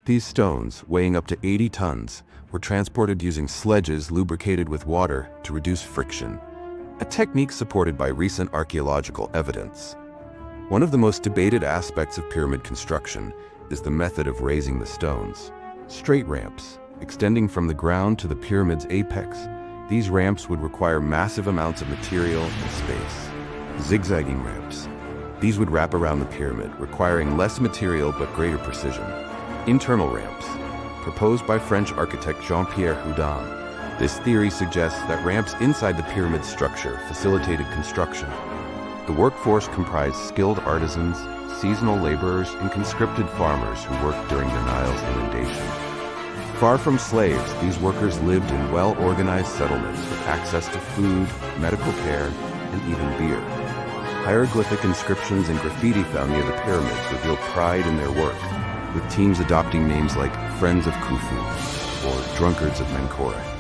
These stones, weighing up to 80 tons, were transported using sledges lubricated with water to reduce friction, a technique supported by recent archaeological evidence. One of the most debated aspects of pyramid construction is the method of raising the stones. Straight ramps, extending from the ground to the pyramid's apex, these ramps would require massive amounts of material and space. Zigzagging ramps. These would wrap around the pyramid, requiring less material but greater precision. Internal ramps, proposed by French architect Jean-Pierre Houdin. This theory suggests that ramps inside the pyramid's structure facilitated construction. The workforce comprised skilled artisans, seasonal laborers, and conscripted farmers who worked during the Nile's inundation. Far from slaves, these workers lived in well-organized settlements with access to food, medical care, and even beer. Hieroglyphic inscriptions and graffiti found near the pyramids reveal pride in their work, with teams adopting names like Friends of Khufu or Drunkards of Menkaure.